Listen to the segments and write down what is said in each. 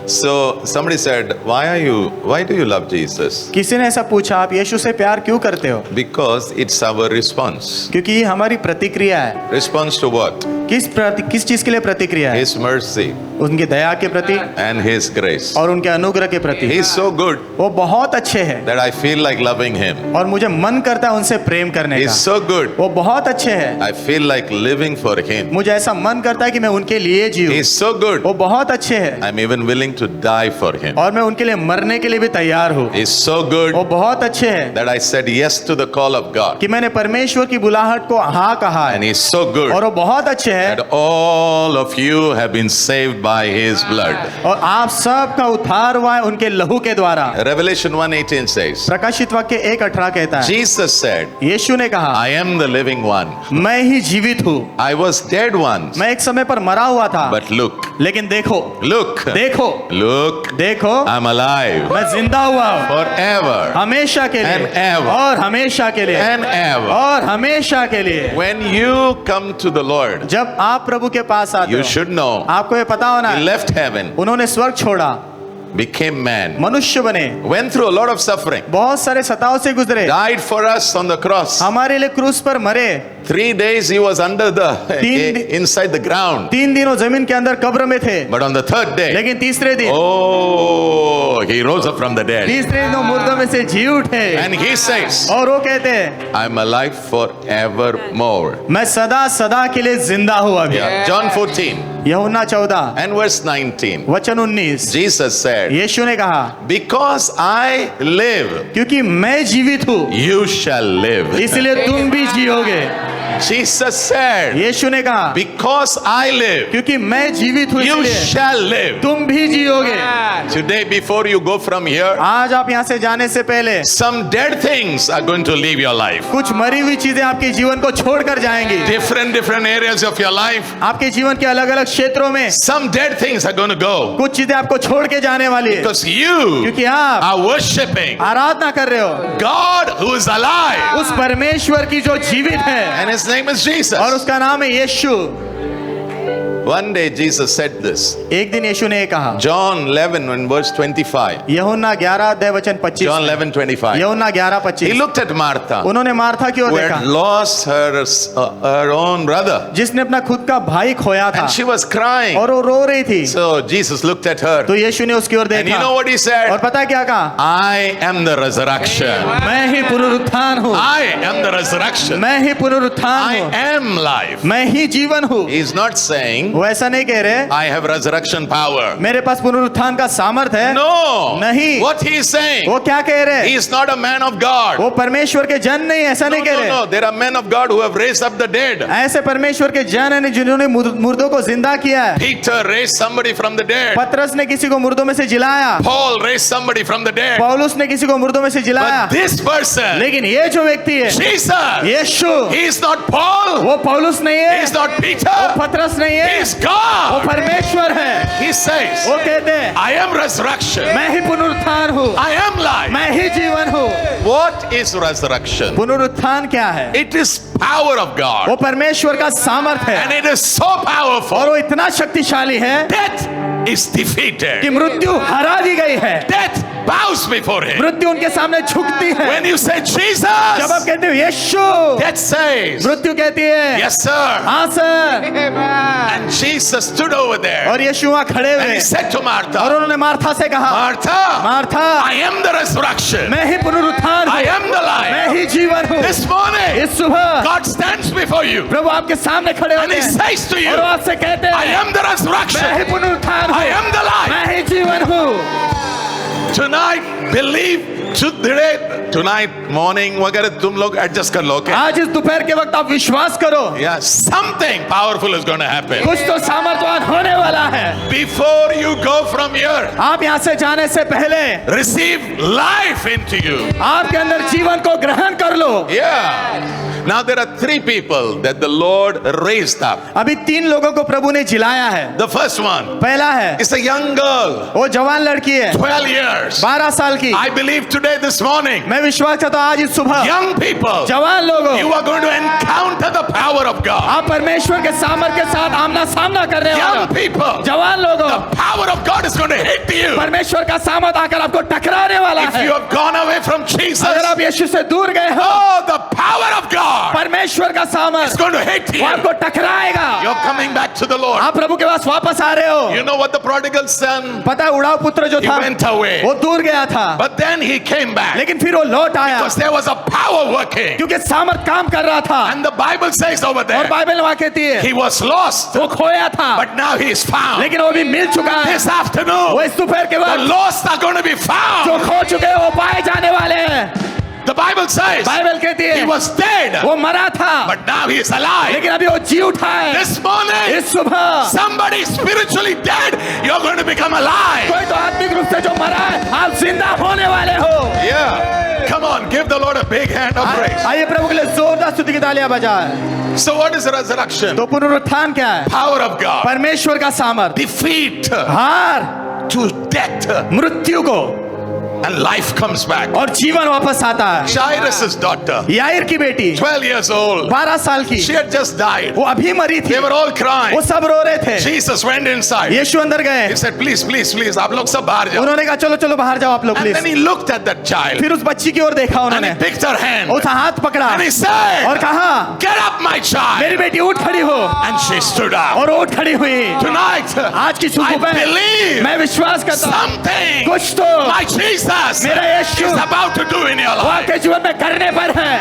So somebody said, why do you love Jesus? किसी ने ऐसा पूछा, आप यीशु से प्यार क्यों करते हो? Because it's our response. क्योंकि ये हमारी प्रतिक्रिया है। Response to what? किस चीज के लिए प्रतिक्रिया है? His mercy उनकी दया के प्रति and His grace. और उनके अनुग्रह के प्रति। He's so good वो बहुत अच्छे हैं that I feel like loving Him. और मुझे मन करता है उनसे प्रेम करने He's का। so good वो बहुत अच्छे हैं, I feel like living for Him. मुझे ऐसा मन करता है कि मैं उनके लिए जीऊं। He's so good वो बहुत अच्छे हैं I'm even willing to die for Him. और मैं उनके लिए मरने के लिए भी तैयार हूँ। He's so good वो बहुत अच्छे हैं that I said yes to the call of God. कि मैंने परमेश्वर की बुलाहट को हाँ कहा And है। He's so good और वो बहुत अच्छे हैं that all of you have been saved by His blood. और आप सब का उद्धार हुआ है उनके लहू के द्वारा। Revelation 1:18 says, प्रकाशित वाक्य 1:18 कहता है, Jesus said, यीशु ने कहा, I am the living one. मैं ही जीवित हूँ। I was dead once, मैं एक समय पर मरा हुआ था, but look, लेकिन देखो look, देखो look, देखो, I'm alive मैं जिंदा हुआ हूँ forever हमेशा के लिए and ever और हमेशा के लिए and ever. और हमेशा के लिए। When you come to the Lord, जब आप प्रभु के पास आते you हो, should know आपको ये पता होना He है, left heaven, उन्होंने स्वर्ग छोड़ा, became man, मनुष्य बने, went through a lot of suffering, बहुत सारे सताव से गुजरे, died for us on the cross. हमारे लिए क्रूस पर मरे, 3 days He was under तीन inside the ground. 3 दिनों जमीन के अंदर कब्र में थे, But on the third day, लेकिन तीसरे दिन oh, He rose up from the dead. तीसरे दिन वो मुर्दों में से जी उठे And He says, और वो कहते हैं, I'm alive forevermore. मैं सदा सदा के लिए जिंदा हूँ अभी। Yeah. John 14 यूहन्ना 14 and verse 19. वचन 19, Jesus said, यीशु ने कहा, because I live, क्योंकि मैं जीवित हूँ you shall live. इसलिए तुम भी जियोगे। Jesus said, यीशु ने कहा, because I live, क्योंकि मैं जीवित हूँ you इसलिए shall live. तुम भी जियोगे। Today, before you go from here, आज आप यहाँ से जाने से पहले some dead things are going to leave your life. कुछ मरी हुई चीजें आपके जीवन को छोड़कर जाएंगी। Different areas of your life, आपके जीवन के अलग अलग क्षेत्रों में some dead things are going to go. कुछ चीजें आपको छोड़ के जाने वाली है, Because you क्योंकि आप are worshipping आराधना कर रहे हो God who is alive. उस परमेश्वर की जो जीवित है And His name is Jesus. और उसका नाम है यीशु। One day Jesus said this. एक दिन यीशु ने ये कहा, John 11 and verse 25. यूहन्ना 11 अध्याय वचन 25, John 11:25. यूहन्ना 11 He 25, looked at Martha, उन्होंने मार्था की ओर who देखा had lost her own brother, जिसने अपना खुद का भाई खोया था and she was crying. और वो रो रही थी। So Jesus looked at her, तो यीशु ने उसकी ओर and you देखा know what He और said? पता है क्या कहा? I am the resurrection. मैं ही पुनरुत्थान हूँ, I am the resurrection. मैं ही पुनरुत्थान I हूँ, am life. मैं ही जीवन हूँ। He's not saying वो ऐसा नहीं कह रहे I have resurrection power. मेरे पास पुनरुत्थान का सामर्थ है। No. नहीं। What he is saying, वो क्या कह रहे? he is not a man of God. वो परमेश्वर के जन नहीं, ऐसा नहीं कह रहे। No. There are men of God who have raised up the dead. ऐसे परमेश्वर के जन हैं जिन्होंने मुर्दों को जिंदा किया है। Peter raised somebody from the dead. पतरस ने किसी को मुर्दों में से जिलाया, Paul raised somebody from the dead. पौलुस ने किसी को मुर्दों में से जिलाया। But this person, लेकिन ये जो व्यक्ति है, Jesus, Yeshu, he is not Paul. वो पौलुस नहीं He है, is not वो Peter. पतरस नहीं He है, is वो God. परमेश्वर है। He says, वो कहते हैं, I am resurrection. मैं ही पुनरुत्थान हूँ, I am life. मैं ही जीवन हूँ। What is resurrection? पुनरुत्थान क्या है? It is power of वो God. परमेश्वर का सामर्थ And है it is so और powerful. वो इतना शक्तिशाली है Death is कि defeated. मृत्यु हरा दी गई है। Death bows before him. मृत्यु उनके सामने झुकती है। When you say जब आप Jesus, कहते हो यीशु, death says, मृत्यु कहती है yes sir. हाँ sir. And Jesus stood over there और यीशु वहाँ खड़े and हुए he said to और Martha, उन्होंने मार्था से कहा, Martha, Martha, I am the resurrection. मैं ही पुनरुत्थान I हूँ, am the मैं life. ही जीवन हूँ। This morning, इस सुबह God stands before you प्रभु आपके सामने खड़े and होते he हैं says to you, और वो आपसे कहते I हैं, am the मैं ही resurrection. पुनरुत्थान I हूँ, am the life. मैं ही जीवन हूँ। Tonight, believe. Tonight morning वगैरह तुम लोग एडजस्ट कर लो, okay? आज इस दोपहर के वक्त आप विश्वास करो, Yeah, something powerful is going to happen. कुछ तो सामर्थ्यवान होने वाला है। Before you go from here, आप यहाँ से जाने से पहले receive life into you. आपके अंदर जीवन को ग्रहण कर लो। Yeah. Now there are three people that the Lord raised up. अभी 3 लोगों को प्रभु ने जिलाया है। The first one पहला है, is a young girl, वो जवान लड़की है, 12 years. 12 साल की। I believe today, this morning, मैं विश्वास करता हूँ आज इस सुबह young people, जवान लोगों, you are going to encounter the power of God. आप परमेश्वर के सामर्थ्य के साथ आमना सामना करने वाले Young हो। people, जवान लोगों, the power of God is going to hit you. परमेश्वर का सामर्थ आकर आपको टकराने वाला If है। you have gone away from Jesus, अगर आप यीशु से दूर गए हो, oh, the power of God परमेश्वर का is सामर्थ going to hit वो you. आपको टकराएगा। You're coming back to the Lord. आप प्रभु के पास वापस आ रहे हो। You know what the prodigal son, पता है उड़ाव पुत्र जो he था went away. वो दूर गया था, But then he came back लेकिन फिर वो लौट आया because there was a power working. क्योंकि सामर्थ काम कर रहा था। And the Bible says over और there, बाइबल वहाँ कहती है he was lost, वो खोया था, but now he is found. लेकिन वो भी मिल चुका है। This वो afternoon, इस दोपहर के the बाद lost are going to be जो found. खो चुके हैं वो पाए जाने वाले हैं। The Bible says बाइबल कहती he है was dead, वो मरा था, but now he is alive. लेकिन अभी वो जी उठा है। This morning, इस सुबह somebody spiritually dead, you're going to become alive. कोई तो आत्मिक रूप से जो मरा है आप जिंदा होने वाले हो। Yeah. Come on, give the Lord a big hand of praise. आइए प्रभु के लिए जोरदार स्तुति की तालियां बजाएं। So what is resurrection? तो पुनरुत्थान क्या है? Power of God. परमेश्वर का सामर्थ, Defeat हार to death, मृत्यु को, and life comes back. और जीवन वापस आता है। Jairus' daughter, याईर की बेटी 12 years old, 12 साल की, she had just died. वो अभी मरी थी, They were all वो crying. सब रो रहे थे। Jesus went inside. यीशु अंदर गए, He said, please, please, please, आप लोग सब बाहर जाओ. उन्होंने कहा चलो चलो बाहर जाओ आप लोग And then please. he looked at that child फिर उस बच्ची की ओर देखा and उन्होंने, he picked her hand उसका हाथ पकड़ा and he और said, कहा get up, my मेरी child. बेटी उठ खड़ी हो, And she stood up. और वो उठ खड़ी हुई। Tonight, आज की I सुबह में believe मैं विश्वास करता हूँ something कुछ तो my Jesus मेरा यीशु is about to do in your वो life. आपके जीवन में करने पर है।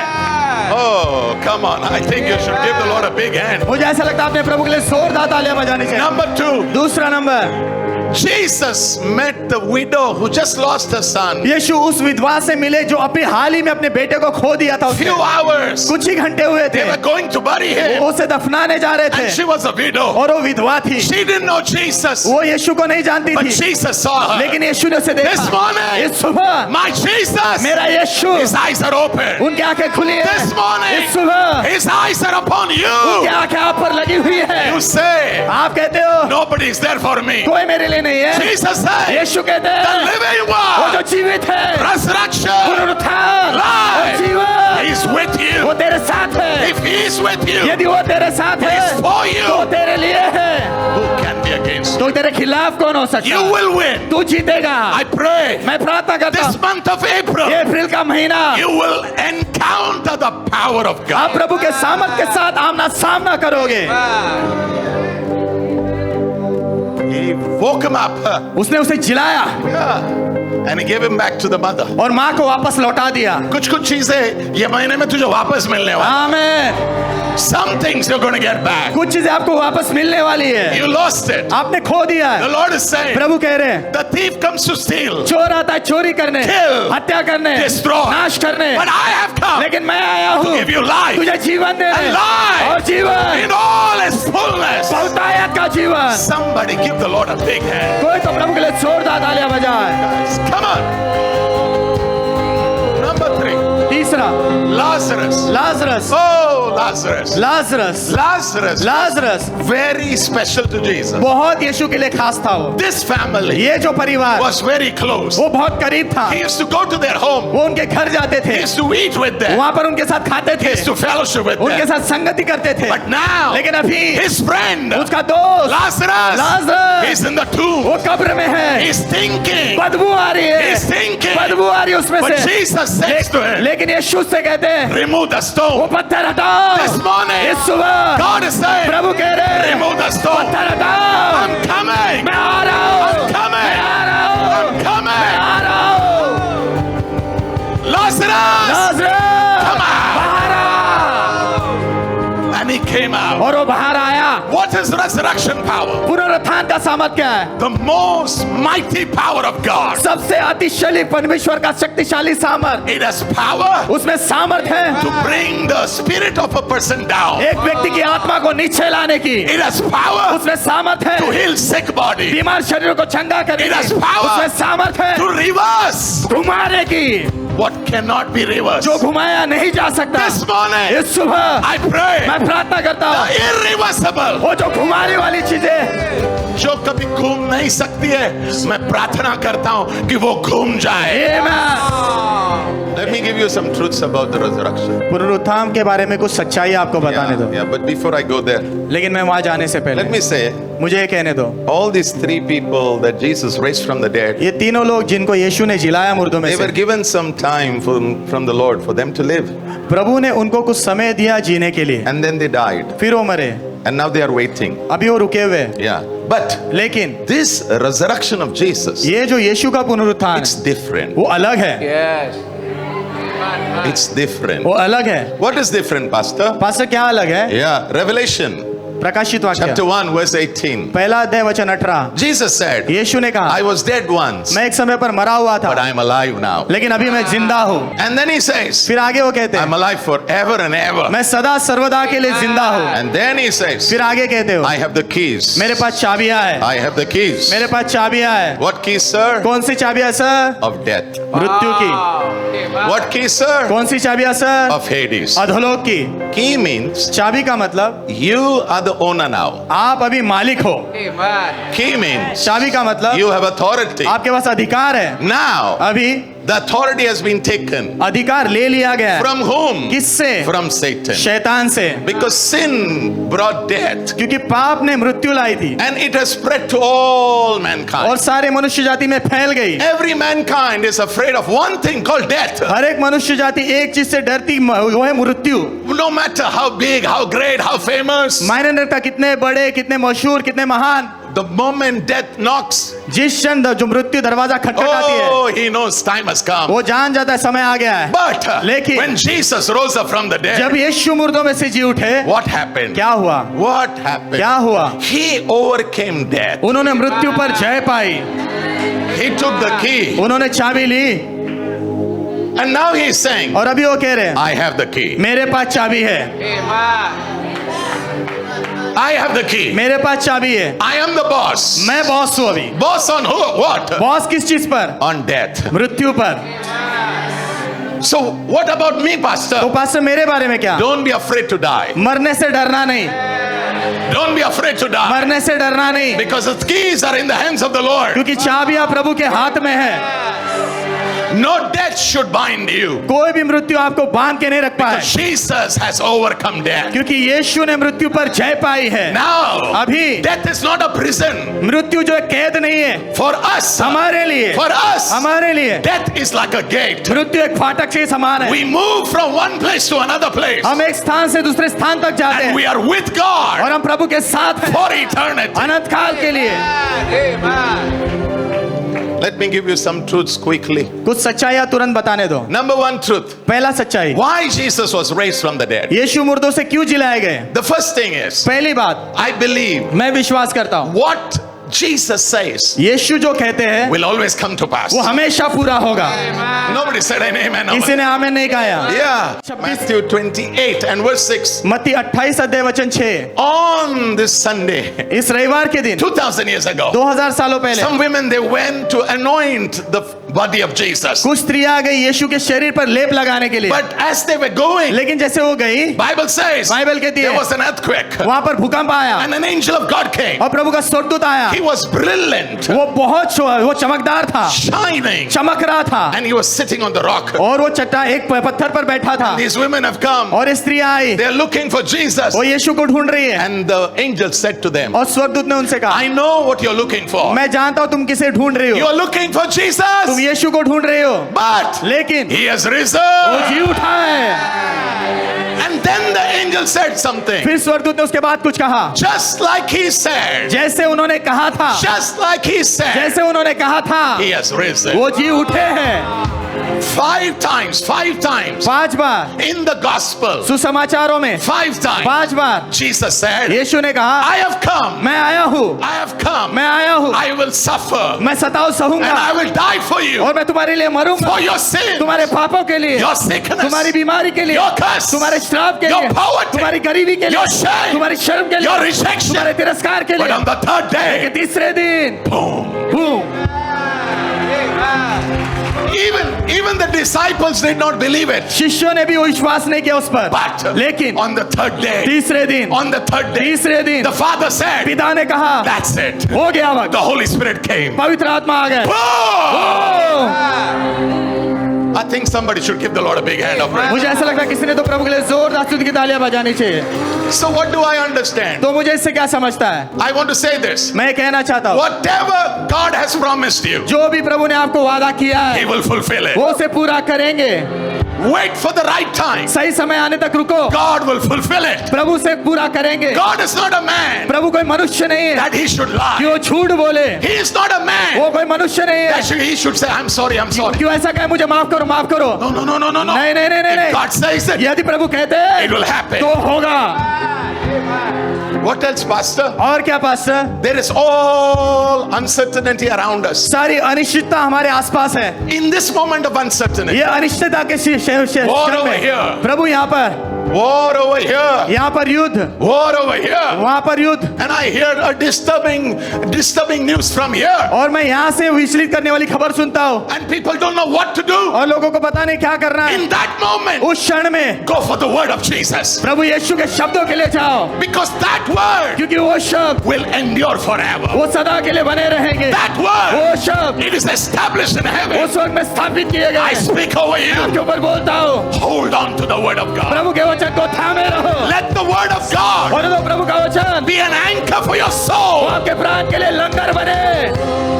Oh, come on. I think you should give the Lord a big hand. मुझे ऐसा लगता है आपने प्रभु के लिए जोरदार तालियां बजानी चाहिए। Number 2, दूसरा number, Jesus met the widow who just lost her son. यीशु उस विधवा से मिले जो अभी हाल ही में अपने बेटे को खो दिया था। उसने Few hours. कुछ ही घंटे हुए थे, They were going to bury him. वो उसे दफनाने जा रहे थे And she was a widow. और वो विधवा थी। She didn't know Jesus. वो यीशु को नहीं जानती But थी, Jesus saw her. लेकिन यीशु ने उसे This देखा। morning, इस सुबह my Jesus, मेरा यीशु, his eyes are open. उनकी आंखें खुली हैं। This morning, इस सुबह his eyes are upon उनकी you. आंखें आप पर लगी हुई है। You say, आप कहते हो nobody is there for me. कोई मेरे लिए नहीं है। Jesus said, यीशु कहते the हैं living वो जो one, जीवित है, resurrection, पुनरुत्थान और life, जीवन he's with वो you. तेरे साथ है। If he is with you, यदि वो तेरे साथ है he's for तो you. तेरे लिए है, Who can be against you? तो तेरे खिलाफ कौन हो सकता You है? will win. तू जीतेगा। I pray मैं प्रार्थना करता this हूँ month of April, ये अप्रैल का महीना you will encounter the power of आप God. प्रभु के सामर्थ के साथ आमना सामना करोगे। He woke him up. उसने उसे जिलाया Yeah. And he gave him back to the mother. और माँ को वापस लौटा दिया। कुछ कुछ चीजें ये महीने में तुझे वापस मिलने वाली. आमीन। Some things you're going to get back. कुछ चीजें आपको वापस मिलने वाली है, You lost it. आपने खो दिया The है। Lord is saying, प्रभु कह रहे हैं the thief comes to steal, चोर आता है चोरी करने, Kill, हत्या करने, destroy. नाश करने, but I have come लेकिन मैं आया to हूँ give you life तुझे जीवन देने and life और जीवन in all its fullness. बहुतायत का जीवन। Somebody give the Lord a big hand. कोई तो प्रभु के लिए जोरदार तालियां बजाए। Guys, come on. Number 3, तीसरा, Lazarus. Lazarus, Oh, Lazarus. Lazarus, Lazarus. Lazarus Very special to Jesus. बहुत यीशु के लिए खास था। वो This family ये जो परिवार was very close. वो बहुत करीब था। He used to go to their home. वो उनके घर जाते थे, He used to eat with them. वहां पर उनके साथ खाते He थे, used to fellowship with उनके them. साथ संगति करते थे। But now, लेकिन अभी his friend, उसका दोस्त Lazarus, Lazarus is in the tomb. वो कब्र में है, He's thinking. बदबू आ रही है, He's thinking. बदबू आ रही है उसमें But से। Jesus says to him, लेकिन यीशु से कहते हैं remove the वो stone. पत्थर हटाओ। This morning, इस सुबह God is saying, प्रभु कह रहे हैं remove the stone. पत्थर हटाओ। I'm coming. मैं आ रहा हूँ, I'm coming. मैं आ रहा हूँ, I'm मैं coming. आ रहा हूँ। Lazarus, Lazarus, come out. बाहर आ। And he came out. और वो बाहर आया। What is resurrection power? पुनरुत्थान का सामर्थ क्या है? The most mighty power of God. सबसे अतिशयी परमेश्वर का शक्तिशाली सामर्थ। It has power उसमें सामर्थ है to bring the spirit of a person down. एक व्यक्ति की आत्मा को नीचे लाने की। It has power उसमें सामर्थ है to heal sick body. बीमार शरीर को चंगा करने It has की। power उसमें सामर्थ है To reverse घुमाने की। what cannot be reversed. जो घुमाया नहीं जा सकता। This morning, इस सुबह I pray, मैं प्रार्थना करता हूँ, the irreversible, वो जो घुमाने वाली चीजें जो कभी घूम नहीं सकती है, मैं प्रार्थना करता हूँ कि वो घूम जाए। Amen। Let me give you some truths about the resurrection. पुनरुत्थान के बारे में कुछ सच्चाई आपको बताने दो। Yeah, but before I go there, लेकिन मैं वहां जाने से let पहले me say, मुझे ये कहने दो, all these three people that Jesus raised from the dead, ये तीनों लोग जिनको यीशु ने जिलाया मुर्दों में they were से, given some time from the Lord for them to live, प्रभु ने उनको कुछ समय दिया जीने के लिए, and then they died, फिर वो मरे, and now they are waiting. अभी वो रुके हुए। Yeah, but लेकिन this resurrection of Jesus, ये जो यीशु का पुनरुत्थान it's है, different. वो अलग है, It's different. वो अलग है। What is different, Pastor? Pastor क्या अलग है? Yeah, Revelation प्रकाशित वाक्य chapter 1 verse 18. पहला अध्याय वचन 18, Jesus said, यीशु ने कहा, I was dead once, मैं एक समय पर मरा हुआ but था, I am alive now. लेकिन अभी मैं जिंदा हूँ। And then he says, फिर आगे वो कहते I'm हैं, alive forever and ever. मैं सदा सर्वदा के लिए जिंदा हूँ। And then he says, फिर आगे कहते हो, I have the keys. मेरे पास चाबियां है, I have the keys. मेरे पास चाबियां है। What keys, sir? कौन सी चाबियां सर? Of death. मृत्यु की। What keys, sir? कौन सी चाबियां सर? Of Hades. अधोलोक की। Key means चाबी का मतलब you are the owner now. आप अभी मालिक हो। Key means चाबी का मतलब you have authority. आपके पास अधिकार है। Now, अभी the authority has been taken. अधिकार ले लिया गया है। From whom? किससे? From Satan. शैतान से। Because sin brought death. क्योंकि पाप ने मृत्यु लाई थी And it has spread to all और mankind. सारे मनुष्य जाति में फैल गई। Every mankind is afraid of one thing called death. हर एक मनुष्य जाति एक चीज से डरती, वो है मृत्यु। No matter how big, how great, how famous, मायने नहीं रखता कितने बड़े, कितने मशहूर, कितने महान, the moment death knocks, जिस क्षण जो मृत्यु दरवाजा खटखटाती है, oh, he knows time has come. वो जान जाता है समय आ गया है। But लेकिन when Jesus rose up from the जब dead, यीशु मुर्दों में से जी उठे, what happened? क्या हुआ? What happened? क्या हुआ? He overcame death. उन्होंने मृत्यु पर जय पाई, He took the key. उन्होंने चाबी ली And now he's saying, और अभी वो कह रहे हैं, I have the key. मेरे पास चाबी है, I have the key. मेरे पास चाबी है, I am the boss. मैं बॉस हूँ अभी। Boss on who? What? Boss किस चीज पर? On death. मृत्यु पर। So what about me, तो Pastor? पास्टर मेरे बारे में क्या? Don't be afraid to die. मरने से डरना नहीं, Don't be afraid to die. मरने से डरना नहीं, Because the keys are in the hands of the Lord. क्योंकि चाबियां प्रभु के हाथ में है। No death should bind you. कोई भी मृत्यु आपको बांध के नहीं रख पाए, Jesus has overcome death. क्योंकि यीशु ने मृत्यु पर जय पाई है। Now, अभी death is not a prison. मृत्यु जो है कैद नहीं है For us, हमारे लिए, for us, हमारे लिए death is like a gate. मृत्यु एक फाटक से समान है। We move from one place to another place. हम एक स्थान से दूसरे स्थान तक जाते And we हैं are with God और हम प्रभु के साथ हैं for eternity. अनंत काल के लिए। Let me give you some truths quickly. कुछ सच्चाइयां तुरंत बताने दो। Number one truth. पहला सच्चाई, Why Jesus was raised from the dead. यीशु मुर्दों से क्यों जिलाए गए? The first thing is, पहली बात, I believe मैं विश्वास करता हूँ what Jesus says यीशु जो कहते हैं will always come to pass. वो हमेशा पूरा होगा। Nobody said an amen. किसी ने आमेन नहीं कहा। Yeah. Matthew 28 and verse 6. मत्ती 28 अध्याय वचन 6, On this Sunday, इस रविवार के दिन 2000 years ago, 2000 सालों पहले some women, they went to anoint the body of Jesus. कुछ स्त्रियां आ गई यीशु के शरीर पर लेप लगाने के लिए, But as they were going, लेकिन जैसे वो गई, Bible says, बाइबल कहती there है was an earthquake वहां पर भूकंप आया and an angel of God came. और प्रभु का स्वर्गदूत आया। He was brilliant, वो बहुत वो चमकदार था, shining, चमक रहा था and he was sitting on the rock. और वो चट्टान एक पत्थर पर बैठा था These women have come. और स्त्रियां आई, They are looking for Jesus. वो यीशु को ढूंढ रही है And the angel said to them, और स्वर्गदूत ने उनसे कहा, I know what you're looking for. मैं जानता हूँ तुम किसे ढूंढ रही You हो, are looking for तुम Jesus. यीशु को ढूंढ रही हो, But लेकिन he has वो risen. जी उठा है। And then the angel said something. फिर स्वर्गदूत ने उसके बाद कुछ कहा, Just like he said. जैसे उन्होंने कहा था, Just like he said. जैसे उन्होंने कहा था, He has risen. वो जी उठे हैं। 5 times. 5 bar In the gospel. सुसमाचारों में 5 times. 5 बार Jesus said, यीशु ने कहा, I have come. मैं आया हूँ, I have come. मैं आया हूँ, I will suffer. मैं सताओ And सहूंगा I will die for you. और मैं तुम्हारे लिए मरूंगा, For your sin. तुम्हारे पापों के लिए, Your sickness. तुम्हारी बीमारी के लिए, Your curse. तुम्हारे श्राप के Your लिए, poverty. तुम्हारी गरीबी के लिए, Your shame. तुम्हारी शर्म के Your लिए, rejection. तुम्हारे तिरस्कार के But लिए, on the third कि day, तीसरे दिन boom. Boom, Even the disciples did not believe it. शिष्यों ने भी विश्वास नहीं किया उस पर, But लेकिन on the third day, तीसरे दिन तीसरे दिन the Father said, पिता ने कहा that's it. हो गया वक्त, The Holy Spirit came. पवित्र आत्मा आ गए। I think somebody should give the Lord a big hand of praise. मुझे ऐसा लगता है किसी ने तो प्रभु के लिए जोरदार स्तुति की तालियां बजानी चाहिए। So what do I understand? तो मुझे इससे क्या समझता है? I want to say this. मैं कहना चाहता हूँ, Whatever God has promised you, जो भी प्रभु ने आपको वादा किया He है will fulfill it. वो उसे पूरा करेंगे। Wait for the right time. सही समय आने तक रुको, God will fulfill it. प्रभु से पूरा करेंगे। God is not a man प्रभु कोई मनुष्य नहीं है that He should कि lie. वो झूठ बोले, He is not a वो man कोई मनुष्य नहीं that है He should say, I'm sorry, I'm sorry. क्यों ऐसा कहे मुझे माफ करो माफ करो। No, no, no, no, no, no. नहीं नहीं नहीं If नहीं, God says it, यदि प्रभु कहते हैं it will happen. तो होगा। What else, Pastor? और क्या pastor? There is all uncertainty around us. सारी अनिश्चितता हमारे आसपास है। In this moment of uncertainty, ये अनिश्चितता के क्षण War में over here. प्रभु यहाँ पर, war over here, यहाँ पर युद्ध, war over here, वहाँ पर युद्ध, and I hear a disturbing news from here, और मैं यहाँ से विचलित करने वाली खबर सुनता हूँ and people don't know what to do. और लोगों को पता नहीं क्या करना है। In that moment, उस क्षण में go for the word of Jesus, प्रभु यीशु के शब्दों के लिए जाओ, because that word क्योंकि वो शब्द will endure forever. वो सदा के लिए बने रहेंगे। That वो word, शब्द it is established in heaven. उस वक्त में स्थापित किए I गए। speak over you. आपके ऊपर बोलता हूँ, Hold on to the word of God. प्रभु के वचन को थामे रहो, Let the word of God और तो प्रभु का वचन be an anchor for your वो soul. आपके प्राण के लिए लंगर बने।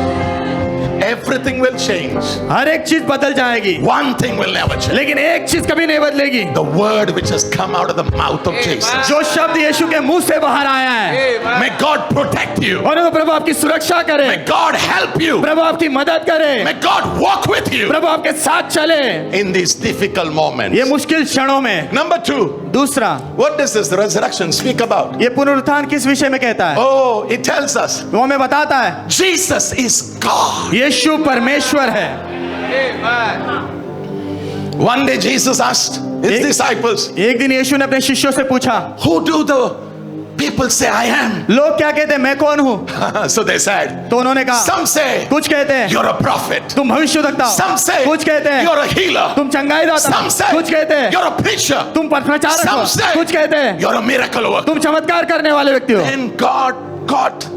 Everything will change. हर एक चीज बदल जाएगी, One thing will never change. लेकिन एक चीज कभी नहीं बदलेगी, The word which has come out of the mouth of Jesus. जो शब्द यीशु के मुंह से बाहर आया है। May God protect you. और तो प्रभु आपकी सुरक्षा करे, May God help you. प्रभु आपकी मदद करे, May God walk with you प्रभु आपके साथ चले in these difficult moments. ये मुश्किल क्षणों में। Number 2, दूसरा, what does this resurrection speak about? ये पुनरुत्थान किस विषय में कहता है? Oh, it tells us वो हमें बताता है Jesus is God. यीशु परमेश्वर है। One day Jesus asked his disciples, एक दिन यीशु ने अपने शिष्यों से पूछा, who do the people say I am? लोग क्या कहते हैं मैं कौन हूँ? So they said, तो उन्होंने कहा, some say कुछ कहते हैं you're a prophet. तुम भविष्यद्वक्ता हो, Some say कुछ कहते हैं you're a healer. तुम चंगाईदाता Some हो, say कुछ कहते हैं you're a preacher. तुम प्रचारक हो, Some say कुछ कहते हैं you're a miracle worker. तुम चमत्कार करने वाले व्यक्ति हो। And God got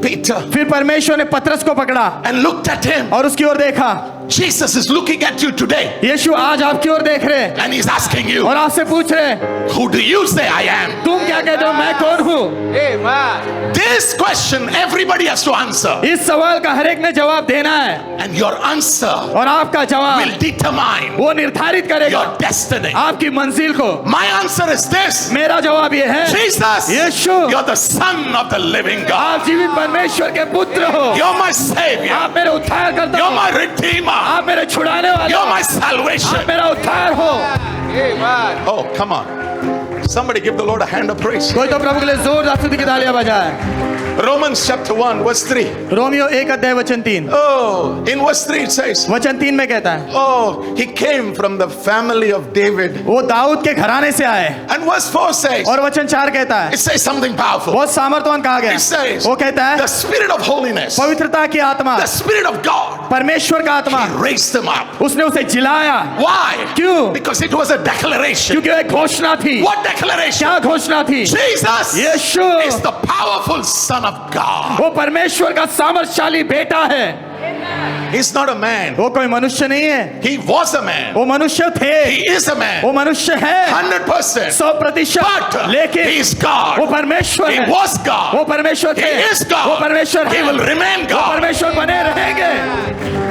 Peter फिर परमेश्वर ने पतरस को पकड़ा and looked at him. और उसकी ओर देखा। Jesus is looking at you today यीशु आज आपकी ओर देख रहे हैं and he's asking you, और आपसे पूछ रहे हैं, who do you say I am? तुम क्या कहते हो मैं कौन हूँ? This question everybody has to answer. इस सवाल का हर एक ने जवाब देना है And your answer और आपका will जवाब determine वो निर्धारित करेगा your destiny. आपकी मंजिल को। My answer is this. मेरा जवाब ये है, Jesus, Yeshu, you're the son of the living God. आप जीवित परमेश्वर के पुत्र हो, You're my savior. आप मेरे उद्धार करता You're हो, my redeemer. आप मेरे छुड़ाने वाले You're हो, my salvation. आप मेरा उद्धार हो। Oh, come on. Somebody give the Lord a hand of praise. कोई तो प्रभु के लिए जोरदार स्तुति की तालियां बजाए। Romans chapter 1 verse 3. रोमियो 1 अध्याय वचन 3, Oh, in verse 3 it says, वचन 3 में कहता है, oh, he came from the family of David. वो दाऊद के घराने से आए। And verse 4 says, और वचन 4 कहता है, it says something powerful. बहुत सामर्थ्यवान कहा गया। It says, वो कहता है, the spirit of holiness, पवित्रता की आत्मा, the spirit of God, परमेश्वर का आत्मा, he raised him up. उसने उसे जिलाया। Why? क्यों? Because it was a declaration. क्योंकि वो एक घोषणा थी। What declaration? क्या घोषणा थी? Jesus Yeshu is the powerful son of God. वो परमेश्वर का सामर्थशाली बेटा है। He's not a man. वो कोई मनुष्य नहीं है, He was a man. वो मनुष्य थे, He is a man. वो मनुष्य है 100%. 100%, But लेकिन he is God. वो परमेश्वर He है, was वो God. परमेश्वर He थे, is God. वो परमेश्वर He है, will remain वो God. परमेश्वर बने रहेंगे।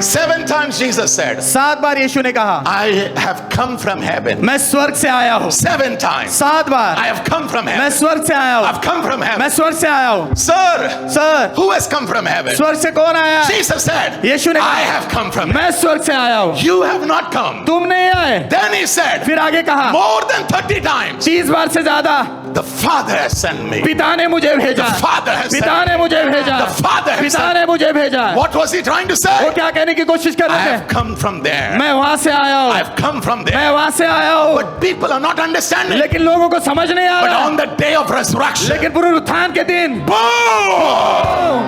7 times Jesus said, 7 बार यीशु ने कहा, I have come from heaven. मैं स्वर्ग से आया हूँ। 7 times. 7 bar, I have come from मैं heaven. स्वर्ग से आया हूँ, I've come from मैं heaven. स्वर्ग से आया हूँ। Sir, sir, who has come from heaven? स्वर्ग से कौन आया? Jesus said, यीशु ने I कहा, have come from heaven. मैं स्वर्ग से आया हूँ, You have not come. तुम नहीं आए। Then he said, फिर आगे कहा, more than 30 times, 30 बार से ज्यादा, the Father has sent me. पिता ने मुझे भेजा, The Father has पिता sent me. ने मुझे भेजा, The Father has पिता sent ने मुझे भेजा। What was he trying to वो say? क्या कहने की कोशिश कर I रहे have थे? come from there. मैं वहां से आया हूँ, I've come from मैं there. वहां से आया हूँ, But people are not understanding. लेकिन लोगों को समझ नहीं आ But रहा। on the day of resurrection, लेकिन पुनरुत्थान के दिन, boom!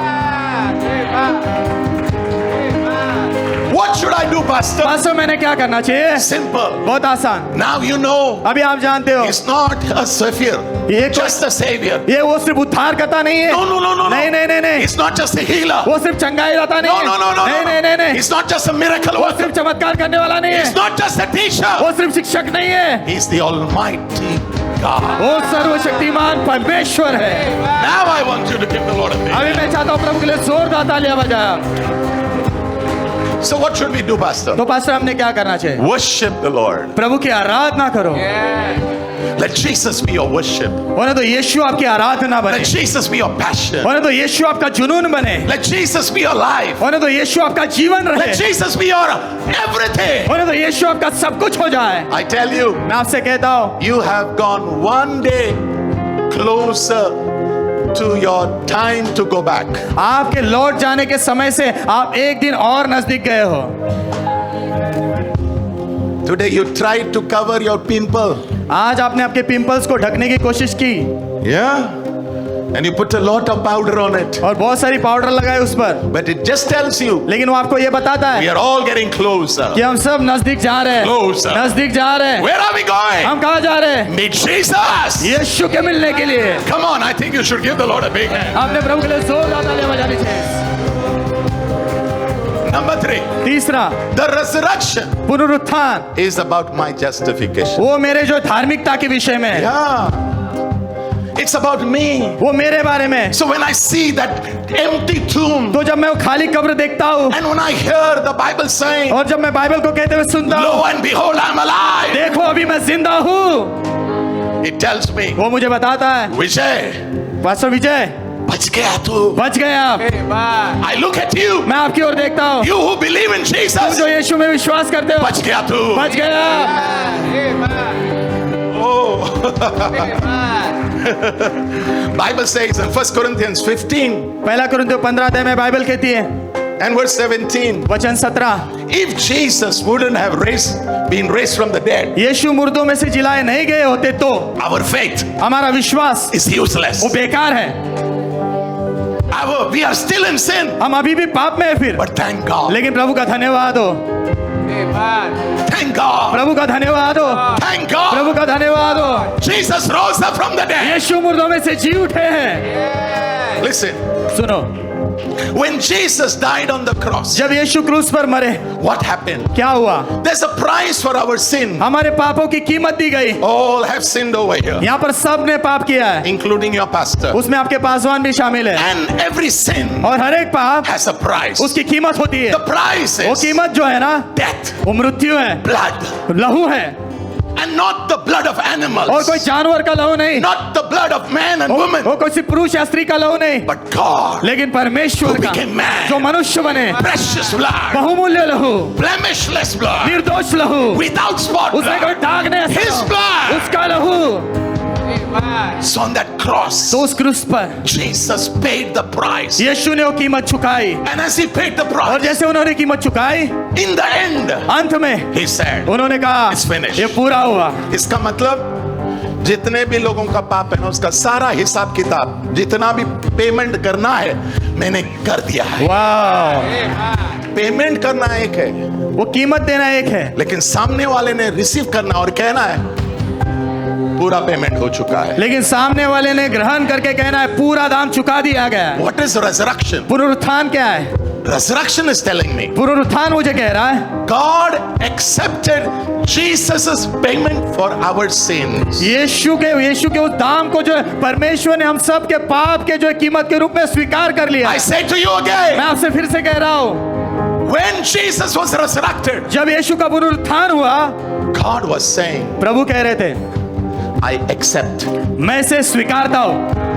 What should I do, Pastor? Pastor मैंने क्या करना चाहिए? Simple. बहुत आसान। Now you know. अभी आप जानते हो It's not a savior, ये just a savior. ये वो सिर्फ उद्धार करता नहीं है। No, no, no, no, no. नहीं नहीं नहीं नहीं, It's not just a healer. वो सिर्फ चंगाई लाता नहीं No, है। no, no, no, नहीं no. नहीं नहीं नहीं, It's not just a miracle वो worker. सिर्फ चमत्कार करने वाला नहीं It's है। not just a teacher. वो सिर्फ शिक्षक नहीं है, He's the Almighty God. वो सर्वशक्तिमान परमेश्वर है। Now I want you to give the Lord a praise. अभी मैं चाहता हूँ प्रभु के लिए जोरदार तालियां बजाया। So what should we do, Pastor? तो पास्टर हमने क्या करना चाहिए? Worship the Lord. प्रभु की आराधना करो। Let Jesus be your worship. होने तो यीशु आपकी आराधना बने, Let Jesus be your passion. होने तो यीशु आपका जुनून बने, Let Jesus be your life. होने तो यीशु आपका जीवन रहे, Let Jesus be your everything. होने तो यीशु आपका सब कुछ हो जाए। I tell you, मैं आपसे कहता हूँ you have gone one day closer to your time to go back. आपके लौट जाने के समय से आप एक दिन और नजदीक गए हो। Today you tried to cover your pimple. आज आपने आपके पिंपल्स को ढकने की कोशिश की Yeah? And you put a lot of powder on it. और बहुत सारी पाउडर लगाए उस पर, But it just tells you, लेकिन वो आपको ये बताता we है are all getting closer. कि हम सब नजदीक जा रहे हैं, Closer. नजदीक जा रहे हैं। Where are we going? हम कहाँ जा रहे हैं? Meet Jesus. यीशु के मिलने के लिए। Come on, I think you should give the Lord a big hand. आपने प्रभु के लिए जोरदार तालियां बजानी चाहिए। Number 3, तीसरा, the resurrection पुनरुत्थान is about my justification. वो मेरे जो धार्मिकता के विषय में है, Yeah. It's about me. वो मेरे बारे में। So when I see that empty tomb, तो जब मैं वो खाली कब्र देखता हूँ and when I hear the Bible saying, और जब मैं बाइबल को कहते हुए सुनता हूँ, lo and behold, I'm alive, देखो अभी मैं जिंदा हूँ, it tells me, वो मुझे बताता है, Vijay, पास्टर विजय बच गया तू. बच गए आप। I look at you, मैं आपकी ओर देखता हूँ, you who believe in तुम Jesus, जो यीशु में विश्वास करते हो, बच गया तू. बच गए आप। Oh. Bible says in 1 Corinthians 15 पहला कुरिन्थियों 15 अध्याय में बाइबल कहती है, and verse 17, वचन 17, if Jesus wouldn't have been raised from the dead, यीशु मुर्दों में से जिलाए नहीं गए होते तो our faith हमारा विश्वास is useless. वो बेकार है। We are still in sin, हम अभी भी पाप में है फिर, but thank God. लेकिन प्रभु का धन्यवाद हो, Thank God. प्रभु का धन्यवाद हो, Thank God. प्रभु का धन्यवाद हो। Jesus rose up from the dead. यीशु मुर्दों में से जी उठे हैं। Listen, सुनो, when Jesus died on the cross, जब यीशु क्रूस पर मरे, what happened? क्या हुआ? There's a price for our sin. हमारे पापों की कीमत दी गई। All have sinned over here, यहाँ पर सब ने पाप किया है, including your pastor. उसमें आपके पासवान भी शामिल है, And every sin और हर एक पाप has a price. उसकी कीमत होती है। The price वो is कीमत जो है ना, death, वो मृत्यु है, blood, लहू है, and not the blood of और animals, कोई जानवर का लहू नहीं, not the blood of man and woman, वो कोई पुरुष या स्त्री का लहू नहीं, but God, लेकिन परमेश्वर who का became man. जो मनुष्य बने, Precious blood, बहुमूल्य लहू, blemishless blood, निर्दोष लहू, without spot उसमें कोई blood. दाग नहीं, His blood. उसका लहू। So on that cross, तो उस क्रूस पर Jesus paid the price. यीशु ने वो कीमत चुकाई, And as he paid the और price, जैसे उन्होंने कीमत चुकाई, in the end, अंत में he said, उन्होंने कहा It's finished. ये पूरा हुआ। इसका मतलब जितने भी लोगों का पाप है ना, उसका सारा हिसाब किताब, जितना भी पेमेंट करना है, मैंने कर दिया है. वाह, पेमेंट करना एक है, वो कीमत देना एक है, लेकिन सामने वाले ने रिसीव करना और कहना है पूरा पेमेंट हो चुका है. लेकिन सामने वाले ने ग्रहण करके कहना है पूरा दाम चुका दिया गया है। What is resurrection? पुनरुत्थान क्या है? Resurrection is telling me पुनरुत्थान मुझे कह रहा है God accepted Jesus' payment for our sins. यीशु के उस दाम को जो है परमेश्वर ने हम सब के पाप के जो है कीमत के रूप में स्वीकार कर लिया। I say to you मैं again, आपसे फिर से कह रहा हूँ, when Jesus was resurrected, जब यीशु का पुनरुत्थान हुआ, God was saying, प्रभु कह रहे थे I accept. मैं इसे स्वीकारता हूँ।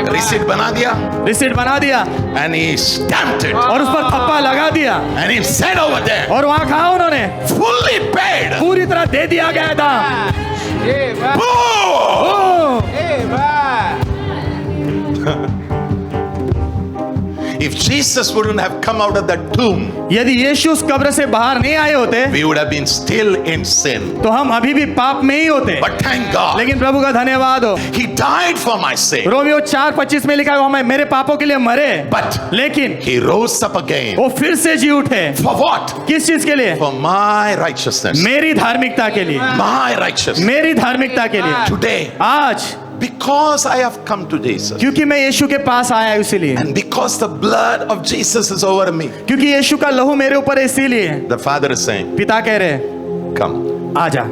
रिसीट बना दिया, रिसीट बना दिया and he stamped it, और उस पर थप्पा लगा दिया, and he said over there, और वहां कहा उन्होंने fully paid. पूरी तरह दे दिया गया था। Boom! O, If Jesus wouldn't have come out of that tomb, यदि यीशु उस कब्र से बाहर नहीं आए होते we would have been still in sin. तो हम अभी भी पाप में ही होते। But thank God, लेकिन प्रभु का धन्यवाद हो, He died for my sin. Romeo 4:25 में लिखा है, वो मेरे पापों के लिए मरे, But लेकिन He rose up again. वो फिर से जी उठे। For what? किस चीज के लिए? For my righteousness. मेरी धार्मिकता के लिए, My righteousness. मेरी धार्मिकता के लिए। Today, आज because I have come to Jesus, क्योंकि मैं यीशु के पास आया इसीलिए, and because the blood of Jesus is over me, क्योंकि यीशु का लहू मेरे ऊपर है इसीलिए the Father is saying, पिता कह रहे, come, आजा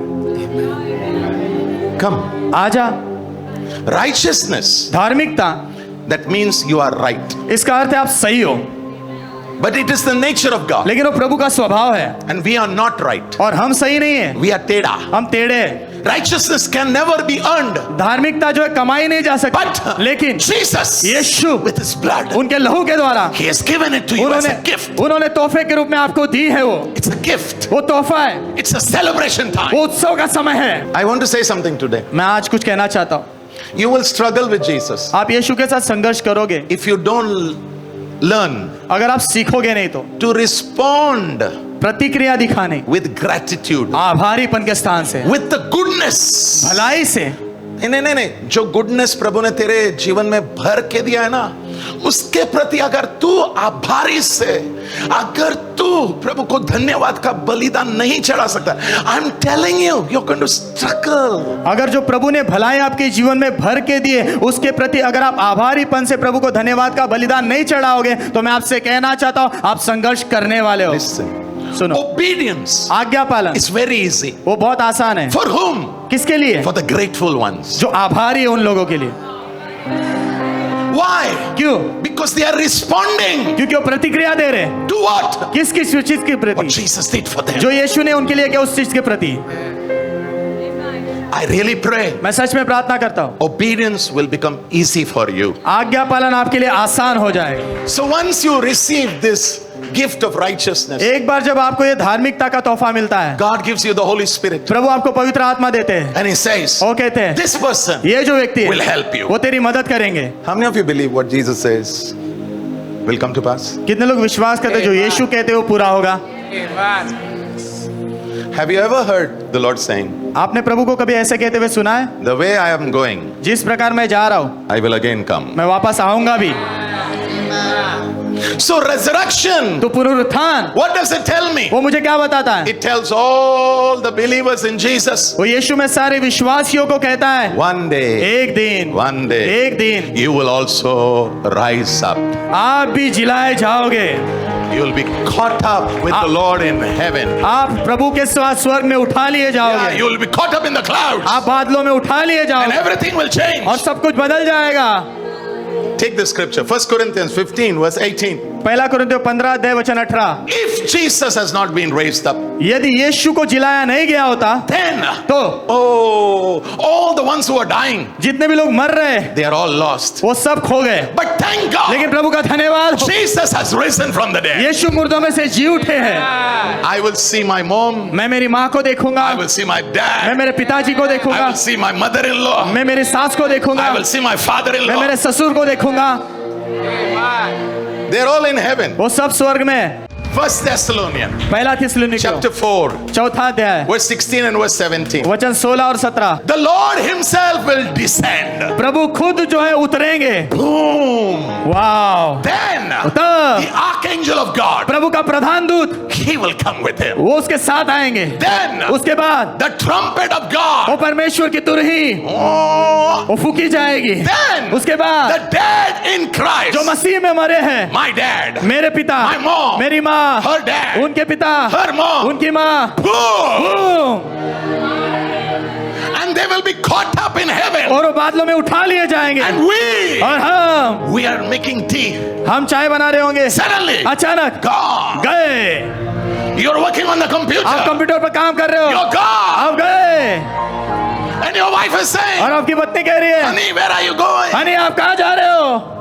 come. आजा। Righteousness, धार्मिकता, that means you are right. इसका अर्थ है आप सही हो, But it is the nature of God. लेकिन वो प्रभु का स्वभाव है And we are not right. और हम सही नहीं है, We are teda. हम टेढ़े हैं। Righteousness can never be earned. धार्मिकता जो है कमाई नहीं जा सकती, But लेकिन Jesus, Yeshu with His blood, उनके लहू के द्वारा He has given it to you as a gift. उन्होंने तोहफे के रूप में आपको दी है। वो It's a gift. वो तोहफा है, It's a celebration time. वो उत्सव का समय है। I want to say something today. मैं आज कुछ कहना चाहता हूँ। You will struggle with Jesus आप यीशु के साथ संघर्ष करोगे if you don't learn अगर आप सीखोगे नहीं तो to respond प्रतिक्रिया दिखाने, with gratitude, आभारीपन के स्थान से, with the goodness. भलाई से। नहीं, जो गुडनेस प्रभु ने तेरे जीवन में भर के दिया है ना, उसके प्रति अगर तू आभारी से, अगर तू प्रभु को धन्यवाद का बलिदान नहीं चढ़ा सकता, I am telling you, you are going to struggle. अगर जो प्रभु ने भलाई आपके जीवन में भर के दिए उसके प्रति अगर आप आभारीपन से प्रभु को धन्यवाद का बलिदान नहीं चढ़ाओगे तो मैं आपसे कहना चाहता हूं आप संघर्ष करने वाले हो। सुनो, Obedience आज्ञा पालन is very easy. वो बहुत आसान है। For whom? किसके लिए? For the grateful ones. जो आभारी है उन लोगों के लिए। Why? क्यों? Because they are responding क्योंकि वो प्रतिक्रिया दे रहे हैं। to what? किस किस चीज के What प्रति? Jesus did for them. जो यीशु ने उनके लिए किया उस चीज के प्रति। I really pray मैं सच में प्रार्थना करता हूँ obedience will become easy for you. आज्ञा पालन आपके लिए आसान हो जाए। So once you receive this gift of righteousness, एक बार जब आपको ये धार्मिकता का तोहफा मिलता है, God gives you the Holy Spirit प्रभु आपको पवित्र आत्मा देते हैं and He says, वो कहते हैं this person ये जो व्यक्ति will है help you. वो तेरी मदद करेंगे। How many of you believe what Jesus says will come to pass? कितने लोग विश्वास करते हैं जो यीशु कहते हैं वो पूरा होगा? Have you ever heard the Lord saying, आपने प्रभु को कभी ऐसे कहते हुए सुना है? the way I am going, जिस प्रकार मैं जा रहा हूँ I will again come. मैं वापस आऊंगा भी। So resurrection, तो पुनरुत्थान what does it tell me? वो मुझे क्या बताता है? It tells all the believers in Jesus, वो यीशु में सारे विश्वासियों को कहता है one day, एक दिन एक दिन you will also rise up. आप भी जिलाए जाओगे, You will be caught up with the Lord in heaven. आप प्रभु के साथ स्वर्ग में उठा लिए Yeah, जाओगे, you will be caught up in the clouds, आप बादलों में उठा लिए and जाओगे everything will change. और सब कुछ बदल जाएगा। Take the scripture, 1 Corinthians 15 verse 18. पहला कुरिन्थियों 15 अध्याय वचन 18। If Jesus has not been raised up, यदि यीशु को जिलाया नहीं गया होता then, तो all the ones who are dying, जितने भी लोग मर रहे they are all lost. वो सब खो गए। But thank God, लेकिन प्रभु का धन्यवाद हो, Jesus has risen from the dead. यीशु मुर्दों में से जी उठे हैं। I will see my mom, मैं मेरी माँ को देखूंगा, I will see my मैं dad, मेरे पिताजी को I देखूंगा, will see my mother-in-law, मैं मेरी सास को देखूंगा, I will see my मैं father-in-law. मेरे ससुर को देखूंगा। They're all in heaven. वो सब स्वर्ग में। 1 Thessalonians पहला थिस्सलुनीकियों chapter 4 चौथा अध्याय verse 16 and verse 17. वचन 16 और 17। The Lord himself will descend. प्रभु खुद जो है उतरेंगे। Boom. वाव। Then तब the archangel of God, प्रभु का प्रधान दूत he will come with him. वो उसके साथ आएंगे। Then उसके बाद the trumpet of वो God, परमेश्वर की तुरही oh, वो फूकी जाएगी। then उसके बाद the dead in Christ, जो मसीह में मरे हैं, my dad, मेरे पिता, my mom, मेरी माँ, her dad, उनके पिता, her mom, उनकी माँ, boom, boom, and they will be caught up in heaven. और वो बादलों में उठा लिए जाएंगे। And और we are making tea. हम चाय बना रहे होंगे, Suddenly, अचानक God, गए। you're working on the computer. आप कंप्यूटर पर काम कर रहे हो, You're God. आप गए। And your wife is saying, और आपकी पत्नी कह रही है, honey, where are you going? Honey आप कहाँ जा रहे हो?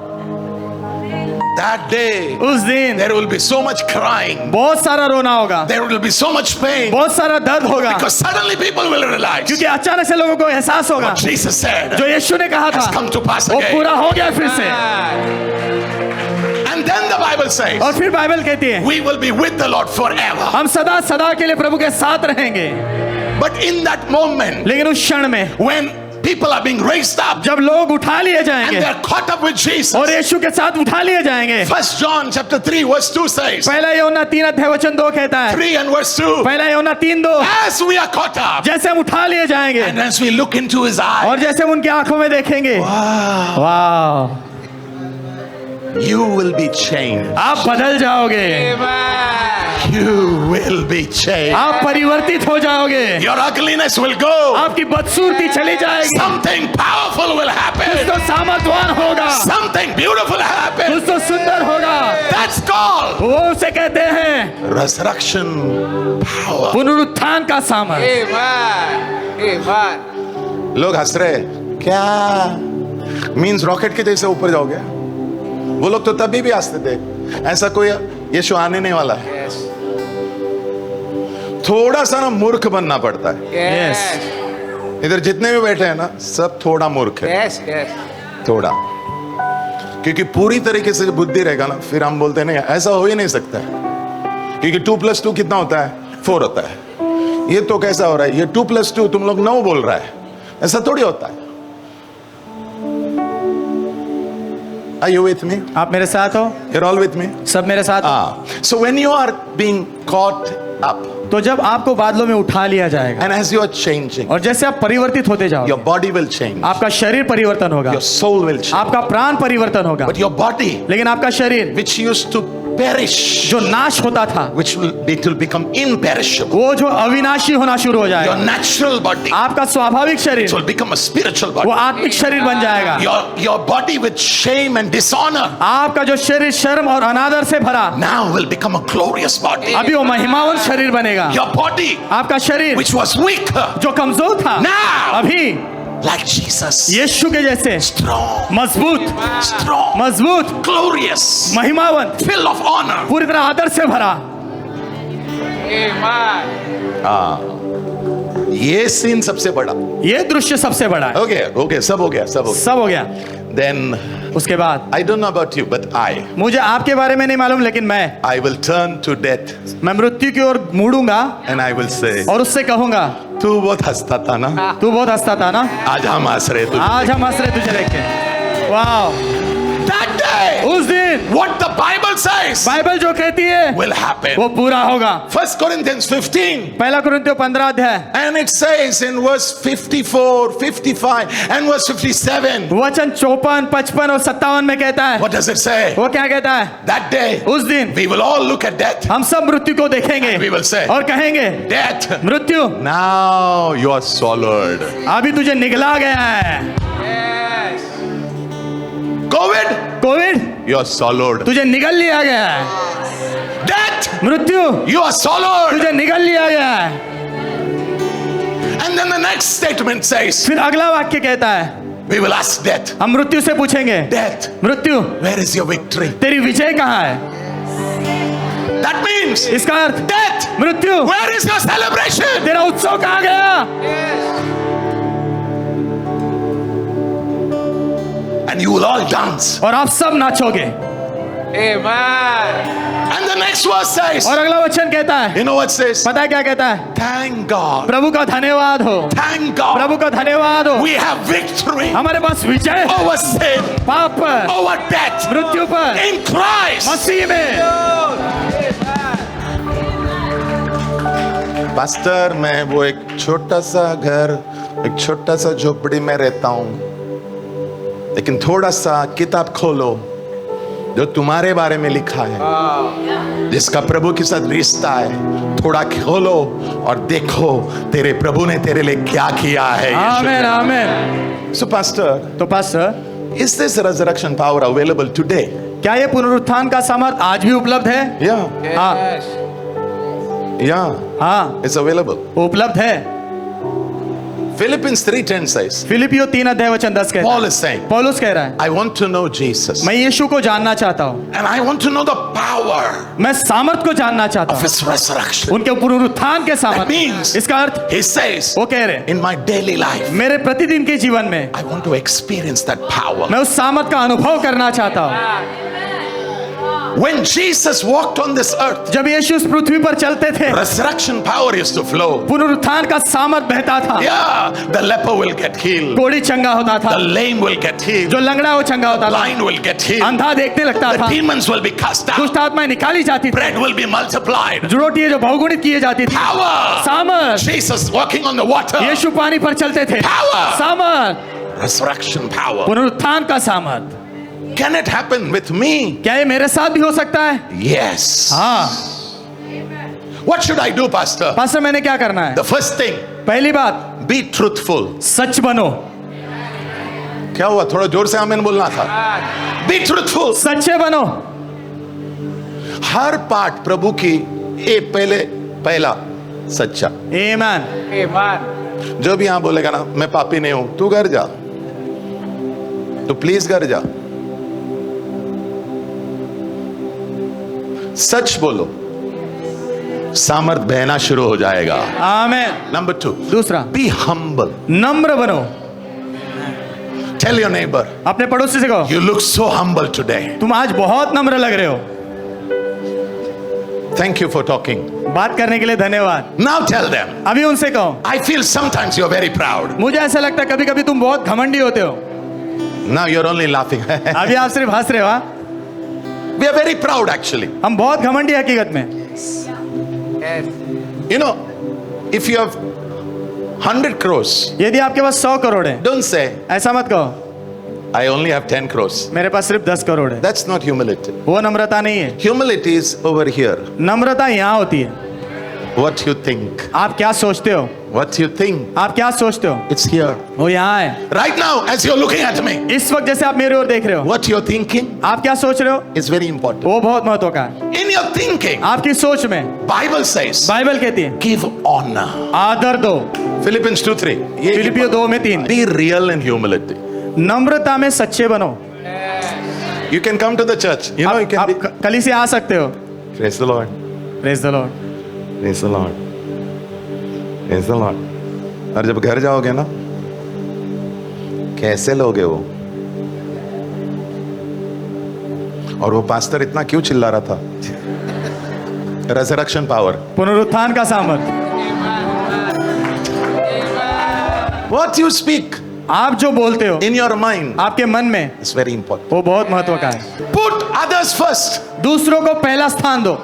That day, उस दिन there will be so much crying. बहुत सारा रोना होगा, There will be so much pain. बहुत सारा दर्द होगा, Because suddenly people will realize क्योंकि अचानक से लोगों को एहसास होगा what Jesus said जो यीशु ने कहा has था come to pass वो again. पूरा हो गया फिर से। And then the Bible says, और फिर बाइबल कहती है we will be with the Lord forever. हम सदा सदा के लिए प्रभु के साथ रहेंगे। But in that moment, लेकिन उस क्षण में when people are being raised up जब लोग उठा लिए and जाएंगे they're caught up with Jesus, और यीशु के साथ उठा लिए जाएंगे। 1 John chapter 3 verse 2 says, पहला यूहन्ना 3:2 कहता है, 3 and verse 2, पहला यूहन्ना 3:2, as we are caught up जैसे हम उठा लिए जाएंगे and as we look into his eyes, और जैसे हम उनकी आंखों में देखेंगे, wow, वाह, you will be changed. आप बदल जाओगे, You will be changed. आप परिवर्तित हो जाओगे, Your ugliness will go. आपकी बदसूरती चली जाएगी, Something powerful will कुछ happen. तो सामर्थवान होगा, Something beautiful happen. कुछ तो सुंदर होगा। That's called वो उसे कहते हैं resurrection power. पुनरुत्थान का सामर्थ। लोग हंस रहे, क्या मीन्स रॉकेट के जैसे ऊपर जाओगे? वो लोग तो तभी भी हंसते थे, ऐसा कोई यीशु आने नहीं वाला है। थोड़ा सा ना मूर्ख बनना पड़ता है। इधर जितने भी बैठे हैं ना, सब थोड़ा मूर्ख है, थोड़ा, क्योंकि पूरी तरीके से बुद्धि रहेगा ना, फिर हम बोलते नहीं ऐसा हो ही नहीं सकता है, क्योंकि 2+2 कितना होता है? 4 होता है। ये तो कैसा हो रहा है? ये 2+2 तुम लोग 9 बोल रहा है, ऐसा थोड़ी होता है। Are you with me? आप मेरे साथ हो? You're all with me? सब मेरे साथ हो? So when you are being caught up तो जब आपको बादलों में उठा लिया जाएगा and as you are changing, और जैसे आप परिवर्तित होते जाओगे, your body will change, आपका शरीर परिवर्तन होगा, your soul will change, आपका प्राण परिवर्तन होगा, but your body, लेकिन आपका शरीर which used to perish, जो नाश होता था, it will become imperishable. वो जो अविनाशी होना शुरू हो Your जाएगा। natural body आपका स्वाभाविक शरीर will become a spiritual वो body. आत्मिक शरीर बन जाएगा। Your body with shame and dishonor आपका जो शरीर शर्म और अनादर से भरा, now will become a glorious body. अभी वो महिमावन शरीर बनेगा। Your body आपका शरीर which was weaker जो कमजोर था, now अभी like Jesus, यीशु के जैसे strong, मजबूत, मजबूत, glorious, महिमावन, full of honor. पूरी तरह आदर से भरा। ये सीन सबसे बड़ा। ये दृश्य सबसे बड़ा है। Okay, सब हो गया। सब हो गया। Then उसके बाद I don't know about you, but मुझे आपके बारे में नहीं मालूम, लेकिन I will turn to death मैं मृत्यु की ओर मुड़ूंगा and I will say, और उससे कहूंगा, तू बहुत हंसता था ना, तू बहुत हंसता था ना, आज हम हंस रहे तुझे। आज हम हंस रहे तुझे देख के। वाह, That day, उस दिन what the Bible says Bible जो कहती है will happen. वो पूरा होगा। 1 Corinthians 15, पहला कुरिन्थियों 15 अध्याय and it says in verse 54, 55 and verse 57, वचन 54, 55 और 57 में कहता है, what does it say? वो क्या कहता है? That day, उस दिन we will all look at death. हम सब मृत्यु को देखेंगे We will say, और कहेंगे, death, मृत्यु now you are swallowed. अभी तुझे निगला गया है। Covid You are swallowed. तुझे निगल लिया गया है। Death, मृत्यु you are swallowed. तुझे निगल लिया गया है। And then the next statement says, फिर अगला वाक्य कहता है, we will ask death, हम मृत्यु से पूछेंगे, death, मृत्यु where is your victory? तेरी विजय कहाँ है? That means, इसका अर्थ, death, मृत्यु where is your celebration? तेरा उत्सव कहाँ गया? And you will all dance. और आप सब नाचोगे। And the next verse says, और अगला वचन कहता है, you know what it says? पता है क्या कहता है? Thank God. प्रभु का धन्यवाद हो, Thank God. प्रभु का धन्यवाद हो, We have victory हमारे पास विजय है over sin, पाप पर, over death, मृत्यु पर, in Christ. मसीह में। पास्टर, मैं वो एक छोटा सा घर, एक छोटा सा झोपड़ी में रहता हूँ, लेकिन थोड़ा सा किताब खोलो जो तुम्हारे बारे में लिखा है, जिसका प्रभु के साथ रिश्ता है, थोड़ा खोलो और देखो तेरे प्रभु ने तेरे लिए क्या किया है। आमेन, आमेन। So pastor, तो pastor, is this resurrection power available today? क्या ये पुनरुत्थान का सामर्थ आज भी उपलब्ध है? हाँ, it's available. उपलब्ध है। Philippians 3:10 says, फिलिपियो 3 अध्याय वचन 10 कहता Paul है, is saying, पौलुस कह रहा है, I want to know Jesus, मैं यीशु को जानना चाहता हूँ, and I want to know the power मैं सामर्थ को जानना चाहता of हूँ, his resurrection. उनके पुनरुत्थान के That सामर्थ। means, इसका अर्थ, he says, वो कह रहे, in my daily life, मेरे प्रतिदिन के जीवन में I want to experience that power. मैं उस सामर्थ का अनुभव करना चाहता हूँ। When Jesus walked on this earth, जब यीशु इस पृथ्वी पर चलते थे, resurrection power used to flow. पुनरुत्थान का सामर्थ बहता था। Yeah, the leper will get healed. कोढ़ी चंगा होता था, The lame will get healed. जो लंगड़ा वो चंगा होता था, Blind will get healed. अंधा देखने लगता The था, demons will be cast out. दुष्ट आत्माएं निकाली जाती थी, Bread will be multiplied. जो रोटी है जो बहुगुणित किए जाती थी। Power. सामर्थ, Jesus walking on the water. यीशु पानी पर चलते थे। Power. सामर्थ, Resurrection power. पुनरुत्थान का सामर्थ। Can it happen with me? क्या ये मेरे साथ भी हो सकता है? Yes. हाँ। What should I do, Pastor? Pastor, मैंने क्या करना है? The first thing, पहली बात, be truthful. सच बनो। क्या हुआ? थोड़ा जोर से आमीन बोलना था. Be truthful. सच्चे बनो। हर पाठ प्रभु की पहला सच्चा. आमीन। जो भी यहां बोलेगा ना, मैं पापी नहीं हूं, तू घर जा, तो प्लीज घर जा. सच बोलो, सामर्थ बहना शुरू हो जाएगा. आमीन। नंबर 2, दूसरा, बी हम्बल. नम्र बनो। टेल योर नेबर, अपने पड़ोसी से कहो, you look so humble today. तुम आज बहुत नम्र लग रहे हो। Thank you for talking. बात करने के लिए धन्यवाद। नाउ टेल देम, अभी उनसे कहो, I feel sometimes you are very proud. मुझे ऐसा लगता है कभी कभी तुम बहुत घमंडी होते हो। Now you are only laughing. अभी आप सिर्फ हंस रहे हो। हाँ? We are very proud actually. हम बहुत घमंडी हकीकत में। You know, if you have 100 crores, यदि आपके पास 100 करोड़ है, don't say, ऐसा मत कहो, I only have 10 crores. मेरे पास सिर्फ 10 करोड़ है। That's not humility. वो नम्रता नहीं है। Humility is over here. नम्रता यहाँ होती है। What you think. आप क्या सोचते हो? What you think. आप क्या सोचते हो? It's here. वो यहाँ है। Right now, as you're looking at me, इस वक्त जैसे आप मेरे ओर देख रहे हो, what you're thinking आप क्या सोच रहे हो? is very important. वो बहुत महत्व का है। In your thinking, आपकी सोच में Bible says, बाइबल कहती है, give honor. आदर दो। Philippians 2:3. फिलिपियो 2:3, Be real in humility. नम्रता में सच्चे बनो। You can come to the church. You know, you can आप be. कली से आ सकते हो। Praise the Lord. Praise the Lord. Praise the Lord. Praise the Lord. और जब घर जाओगे ना, कैसे लोगे वो? और वो पास्टर इतना क्यों चिल्ला रहा था? Resurrection power. पुनरुत्थान का सामर्थ। What you speak आप जो बोलते हो in your mind आपके मन में, is very important. वो बहुत महत्व का है। Put others first. दूसरों को पहला स्थान दो।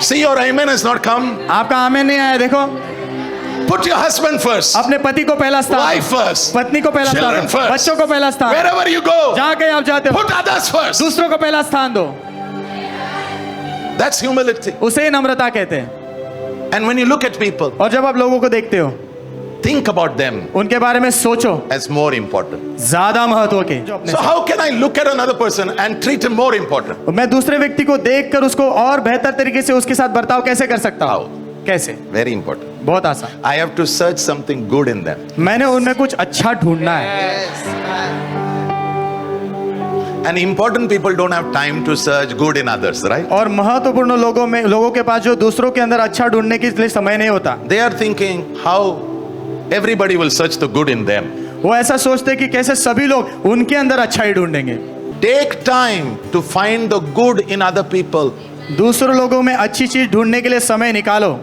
See, your amen has not come. आपका आमीन नहीं आया। देखो, Put your husband first. अपने पति को पहला स्थान, Wife first. पत्नी को पहला Children स्थान, first. बच्चों को पहला स्थान, Wherever you go, जहाँ कहीं आप जाते हो put others first. दूसरों को पहला स्थान दो। That's humility. उसे ही नम्रता कहते हैं। And when you look at people, और जब आप लोगों को देखते हो, think about them उनके बारे में सोचो as more important. ज्यादा महत्व के। जो अपने So how can I look at another person and treat him more important? मैं दूसरे व्यक्ति को देखकर उसको और बेहतर तरीके से उसके साथ बर्ताव कैसे कर सकता हूँ? कैसे? Very important. बहुत आसान। I have to search something good in them. मैंने उनमें कुछ अच्छा ढूंढना है। And important people don't have time to search good in others, right? और महत्वपूर्ण लोगों के पास जो दूसरों के अंदर अच्छा ढूंढने के लिए समय नहीं होता। They are thinking how everybody will search the good in them. वो ऐसा सोचते कि कैसे सभी लोग उनके अंदर अच्छाई ढूंढेंगे। Take time to find the good in other people. दूसरों लोगों में अच्छी चीज ढूंढने के लिए समय निकालो।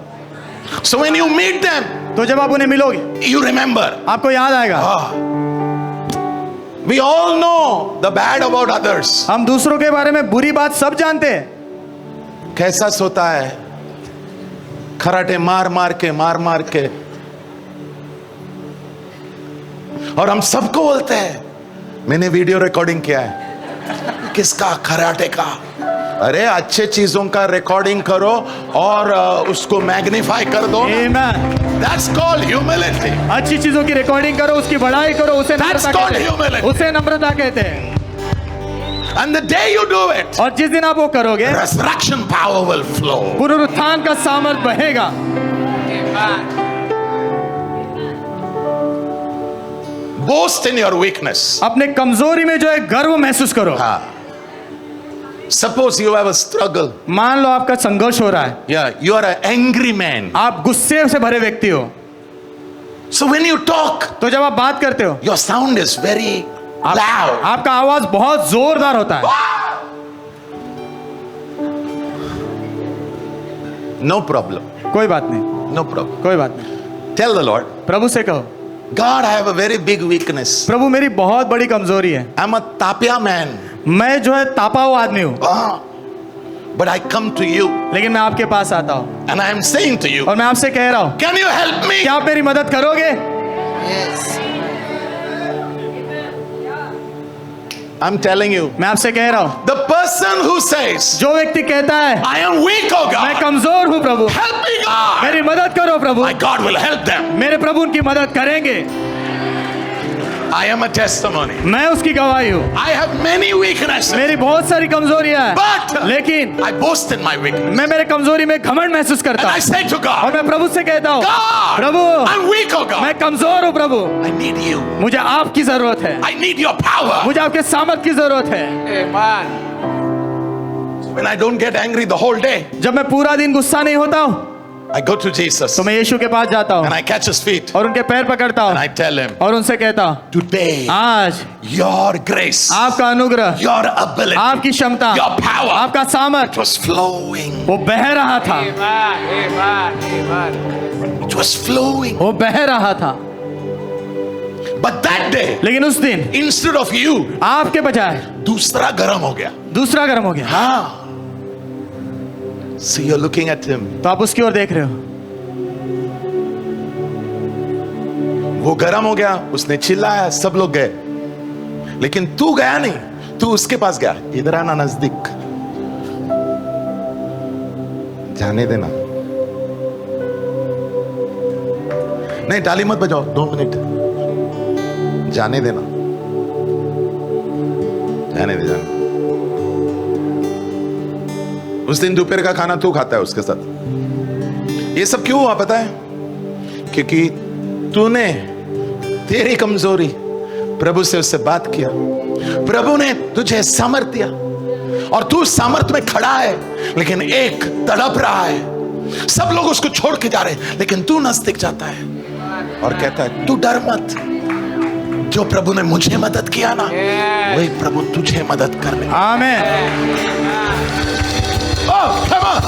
So when you meet them, तो जब आप उन्हें मिलोगे, you remember. आपको याद आएगा, We all know the bad about others. हम दूसरों के बारे में बुरी बात सब जानते हैं। कैसा सोता है, खराटे मार मार के, और हम सबको बोलते हैं, मैंने वीडियो रिकॉर्डिंग किया है। किसका? खराटे का। अरे अच्छे चीजों का रिकॉर्डिंग करो और उसको मैग्नीफाई कर दो। Amen. That's called humility. अच्छी चीजों की रिकॉर्डिंग करो, उसकी बढ़ाई करो, उसे That's नम्रता called कहते हैं। humility. उसे नम्रता कहते हैं। And the day you do it, और जिस दिन आप वो करोगे, resurrection power will flow. पुनरुत्थान का सामर्थ बहेगा। Boast in your weakness. अपने कमजोरी में जो है गर्व महसूस करो। हाँ. Suppose you have a struggle. मान लो आपका संघर्ष हो रहा है, Yeah, you are an angry man. आप गुस्से से भरे व्यक्ति हो, So when you talk, तो जब आप बात करते हो, your sound is very loud. आपका आवाज बहुत जोरदार होता है। No problem. कोई बात नहीं, No problem. कोई बात नहीं। Tell the Lord, प्रभु से कहो, God, I have a very big weakness. प्रभु मेरी बहुत बड़ी कमजोरी है, I'm a tapia man. मैं जो है तापा हुआ आदमी हूँ, But I come to you लेकिन मैं आपके पास आता हूँ and I am saying to you, और मैं आपसे कह रहा हूँ, can you help me? क्या आप मेरी मदद करोगे? I'm telling you, मैं आपसे कह रहा हूँ, the person who says, जो व्यक्ति कहता है I am weak, oh मैं God, कमजोर हूँ प्रभु, help me, God. मेरी मदद करो प्रभु, My God will help them. मेरे प्रभु उनकी मदद करेंगे। I am a testimony. मैं उसकी गवाही हूँ, I have many weaknesses, मेरी बहुत सारी कमजोरियां हैं, but लेकिन I boast in my weakness. मैं मेरे कमजोरी में घमंड महसूस And करता I हूँ say to और God, मैं प्रभु से कहता हूँ, God, Prabhu I'm weak, oh God. मैं कमजोर हूँ प्रभु, I need you. मुझे आपकी जरूरत है, I need your power. मुझे आपके सामर्थ की जरूरत है। When I don't get angry the whole day, जब मैं पूरा दिन गुस्सा नहीं होता हूँ I go to Jesus तो मैं यीशु के पास जाता and हूँ I catch his feet और उनके पैर पकड़ता and हूँ I tell him, और उनसे कहता हूँ, today, आज your grace, आपका अनुग्रह, your ability, आपकी क्षमता, your power आपका सामर्थ was flowing. वो बह रहा था, It was flowing. वो बह रहा था। But that day, लेकिन उस दिन instead of you, आपके बजाय दूसरा गरम हो गया. दूसरा गर्म हो गया। हाँ. So you're looking at him. तो आप उसकी ओर देख रहे हो, वो गरम हो गया, उसने चिल्लाया, सब लोग गए, लेकिन तू गया नहीं, तू उसके पास गया, इधर आना नजदीक, जाने देना, नहीं ताली मत बजाओ, 2 मिनट, जाने देना, जाने दे, जाने। उस दिन दोपहर का खाना तू खाता है उसके साथ। ये सब क्यों हुआ पता है? क्योंकि तूने तेरी कमजोरी प्रभु से उससे बात किया, प्रभु ने तुझे सामर्थ दिया और तू सामर्थ में खड़ा है, लेकिन एक तड़प रहा है, सब लोग उसको छोड़ के जा रहे हैं, लेकिन तू नजदीक जाता है और कहता है, तू डर मत, जो प्रभु ने मुझे मदद किया ना, वही प्रभु तुझे मदद करने। आमीन। Oh, come on.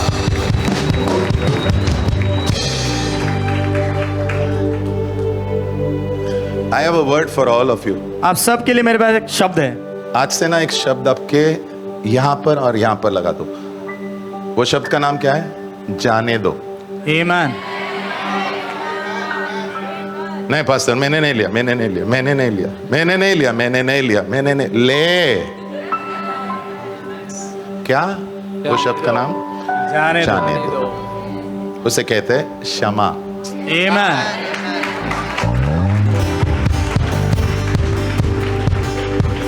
I have a word for all of you. आप सबके लिए मेरे पास एक शब्द है। आज से ना एक शब्द आपके यहां पर और यहां पर लगा दो। वो शब्द का नाम क्या है? जाने दो। आमीन। नहीं पास्टर, मैंने नहीं लिया, मैंने नहीं लिया, मैंने नहीं लिया, मैंने नहीं लिया, मैंने नहीं लिया, मैंने नहीं ले। क्या वो शब्द का नाम? जाने दो। उसे कहते हैं क्षमा। आमीन।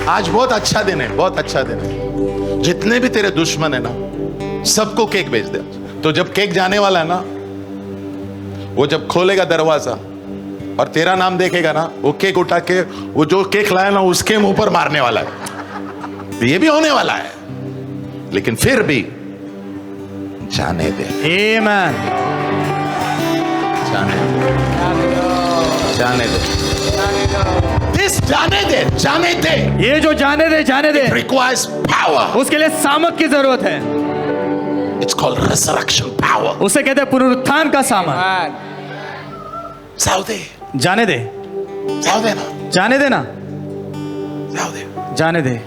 आज बहुत अच्छा दिन है, बहुत अच्छा दिन है। जितने भी तेरे दुश्मन है ना, सबको केक भेज दे। तो जब केक जाने वाला है ना, वो जब खोलेगा दरवाजा और तेरा नाम देखेगा ना, वो केक उठा के वो जो केक लाया ना उसके मुंह पर मारने वाला है। ये भी होने वाला है, लेकिन फिर भी जाने दे। आमीन। जाने दे, जाने दे। This जाने दे, जाने दे। ये जो जाने दे, जाने दे, Requires power. उसके लिए सामर्थ की जरूरत है। It's called resurrection power. उसे कहते हैं पुनरुत्थान का सामर्थ। जाओ दे, जाने दे, जाओ दे ना, जाने दे ना, जाओ दे। जाने दे।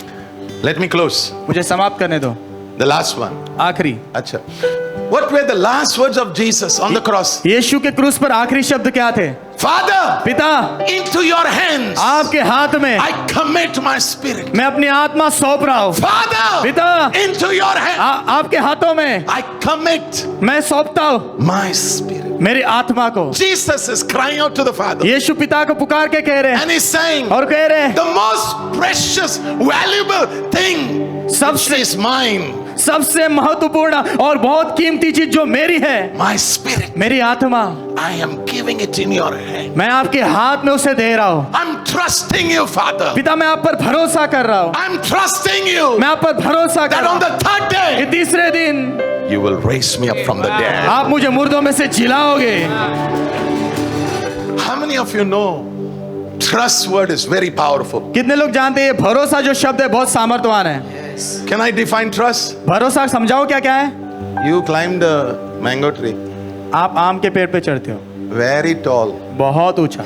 Let me close. मुझे समाप्त करने दो। The last one. आखिरी, अच्छा. What were the last words of Jesus on the cross? यीशु के क्रूस पर आखिरी शब्द क्या थे? Father, पिता, into your hands आपके हाथ में I commit my spirit. मैं अपनी आत्मा सौंप रहा हूँ। Father, पिता, into your hands आपके हाथों में I commit मैं सौंपता हूँ my spirit. मेरी आत्मा को। Jesus is crying out to the Father यीशु पिता को पुकार के कह रहे हैं and he's saying, और कह रहे हैं, the most precious, valuable thing सबसे is mine. सबसे महत्वपूर्ण और बहुत कीमती चीज जो मेरी है, My spirit. मेरी आत्मा, I am giving it in your hand. मैं आपके हाथ में उसे दे रहा हूँ। I'm trusting you, Father. पिता, मैं आप पर भरोसा कर रहा हूँ। I'm trusting you मैं आप पर भरोसा कर that रहा on हूँ the third कि day तीसरे दिन you will raise me up from the dead. आप मुझे मुर्दों में से जिलाओगे। How many of you know trust word is very powerful? कितने लोग जानते हैं ये भरोसा जो शब्द है बहुत सामर्थ्यवान है? Can I define trust? भरोसा समझाओ क्या क्या है? You climbed मैंगो ट्री, आप आम के पेड़ पे चढ़ते हो, वेरी टॉल, बहुत ऊंचा,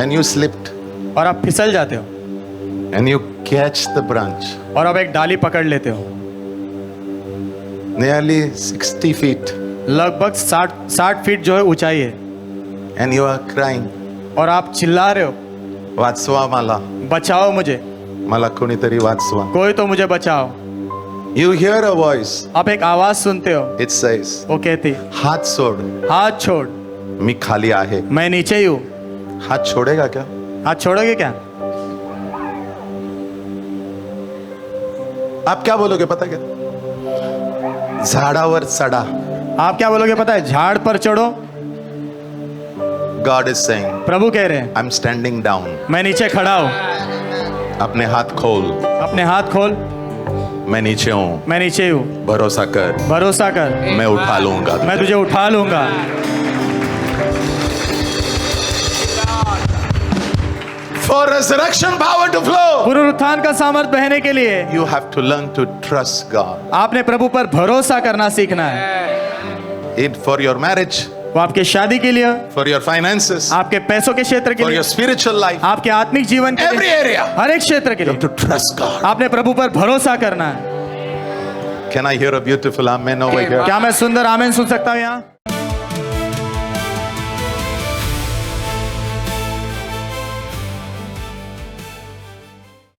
and you slipped और आप फिसल जाते हो and you catch the branch, और आप एक डाली पकड़ लेते हो, nearly 60 feet, लगभग 60 फीट जो है ऊंचाई है, and you are crying, और आप चिल्ला रहे हो, वाचवा मला, बचाओ मुझे, मला कोणीतरी वाचवा. कोई तो मुझे बचाओ. You hear a voice, आप एक आवाज सुनते हो, it says, वो कहती, हाथ छोड़, हाथ छोड़, मी खाली आहे. मैं नीचे ही हूं. हाथ छोड़ेगा क्या? हाथ छोड़ोगे क्या? आप क्या बोलोगे पता क्या? झाडावर चढा. आप क्या बोलोगे पता है? झाड़ पर चढ़ो. God is saying, प्रभु कह रहे हैं, I'm standing down. मैं नीचे खड़ा हूं. अपने हाथ खोल, अपने हाथ खोल, मैं नीचे हूं, मैं नीचे हूं. भरोसा कर, भरोसा कर, मैं उठा लूंगा. मैं तुझे उठा लूंगा. For resurrection power to flow, पुनरुत्थान का सामर्थ बहने के लिए you have to learn to trust God. आपने प्रभु पर भरोसा करना सीखना है. It for your marriage, वो आपके शादी के लिए, for your finances, आपके पैसों के क्षेत्र के for लिए, your spiritual life, आपके आत्मिक जीवन के every लिए, area, हर एक क्षेत्र के you have लिए to trust God. आपने प्रभु पर भरोसा करना है. Can I hear a beautiful amen over here? क्या मैं सुंदर आमेन सुन सकता हूँ यहाँ?